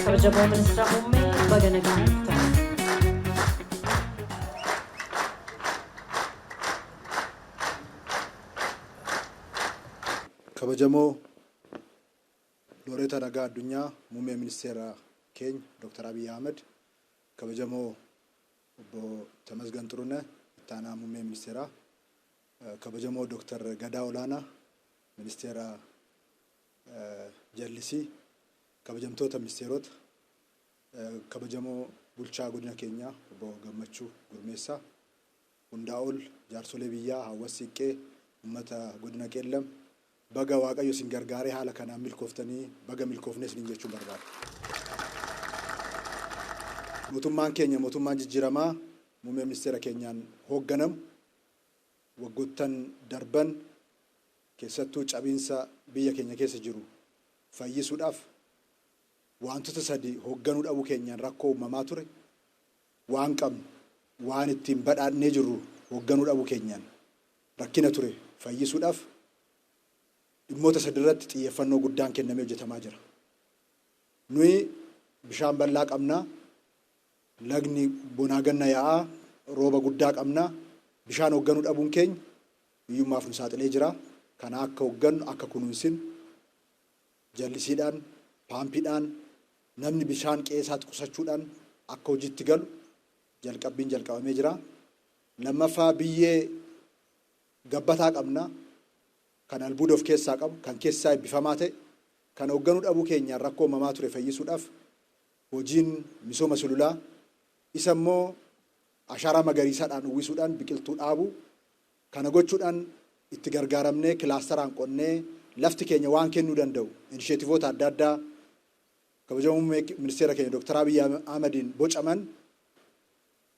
kabajamoo ministeera muummee baga nagaan dhuftan. Kabajamoo Looreeta Nagaa Addunyaa muummee ministeera keenya Dr. Abiy Ahmed, kabajamoo obbo Tamasgan Xurunee itti aanaa muummee ministeeraa, kabajamoo Dr. Gadaa Olaanaa ministeera jallisii, kabajamtoota ministeerota, kabajamoo bulchaa godina keenyaa obbo Gammachuu Gurmeessaa, hundaa ol jaarsolee biyyaa, hawaasa siiqqee, uummata godina Qeellam, baga Waaqayyo isin gargaaree haala kanaan milkooftanii baga milkoofnes nin jechuun barbaada. Mootummaan keenya mootummaan jijjiiramaa muummee ministeera keenyaan hoogganamu waggoottan darban keessattuu cabiinsa biyya keenya keessa jiru fayyisuudhaaf wantoota sadii hoogganuu dhabuu keenyaan rakkoo uumamaa ture. Waan qabnu waan ittiin badhaadhnee jirru hoogganuu dhabuu keenyaan rakkina ture fayyisuudhaaf dhimmoota sadirratti xiyyeeffannoo guddaan kennamee hojjetamaa jira. Nuyi bishaan bal'aa qabnaa, lagni bonaa ganna yaa'aa, rooba guddaa qabnaa, bishaan hoogganuu dhabuun keenya hiyyummaaf nu saaxilee jira. Kana akka hooggannu akka kunuunsin jallisiidhaan, paampiidhaan, namni bishaan qe'eesaatti qusachuudhaan akka hojiitti galu jalqabbiin jalqabamee jira. Lammaffaa biyyee gabbataa qabnaa, kan albuuda of keessaa qabu, kan keessaa eebbifamaa ta'e, kan hoogganuu dhabuu keenyaan rakkoo uumamaa ture fayyisuudhaaf hojiin misooma sululaa isa immoo ashaaraa magariisaadhaan uwwisuudhaan biqiltuu dhaabuu kana gochuudhaan itti gargaaramnee kilaasteraan qonnee lafti keenya waan kennuu danda'u inisheetivoota adda addaa kabajamoo ministeera keenya Dr. Abiy Ahmediin bocaman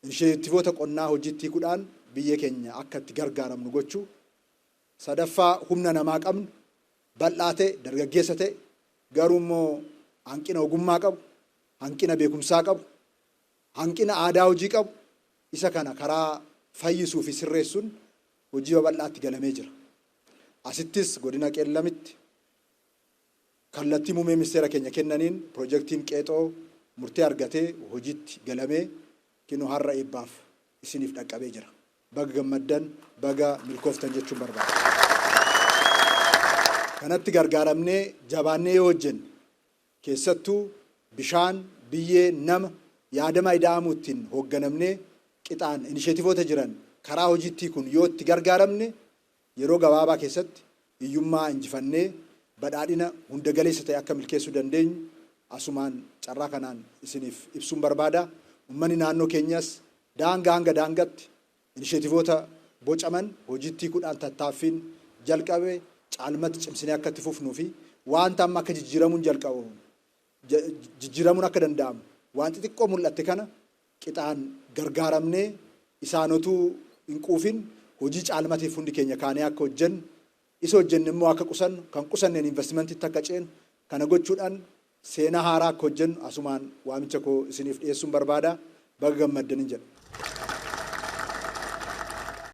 inisheetivoota qonnaa hojiitti hiikuudhaan biyya keenya akka itti gargaaramnu gochuu. Sadaffaa humna namaa qabnu bal'aa ta'e dargaggeessa ta'e garuu immoo hanqina ogummaa qabu, hanqina beekumsaa qabu, hanqina aadaa hojii qabu isa kana karaa fayyisuu fi sirreessuun hojii babal'aatti galamee jira. Asittis godina Qeellamitti kallattii muummee ministeera keenya kennaniin piroojeektiin qeexoo murtee argatee hojiitti galamee kinoo har'a eebbaaf isiniif dhaqqabee jira. Baga gammaddan, baga milkooftan jechuun barbaada. Kanatti gargaaramnee jabaannee yoo hojjenne keessattuu bishaan, biyyee, nama yaadama ida'amuu ittiin hoogganamnee qixaan inisheetivoota jiran karaa hojiitti kun yoo itti gargaaramne yeroo gabaabaa keessatti hiyyummaa injifannee badhaadhina hunda galeessa ta'e akka milkeessuu dandeenyu asumaan carraa kanaan isiniif ibsuun barbaada. Uummanni naannoo keenyas daangaa hanga daangaatti inisheetivoota bocaman hojiitti hiikuudhaan tattaaffiin jalqabe caalmatti cimsinee akka itti fufnuu fi wanta amma akka jijjiiramuun akka danda'amu waan xixiqqoo mul'atte kana qixaan gargaaramnee isaanotuu hin quufin hojii caalmatiif hundi keenya kaanee akka hojjennu isa hojjenne immoo akka qusannu kan qusanneen investimentiitti akka ceenu kana gochuudhaan seenaa haaraa akka hojjennu asumaan waamicha koo isiniif dhiyeessuun barbaada. Baga gammaddan jedha.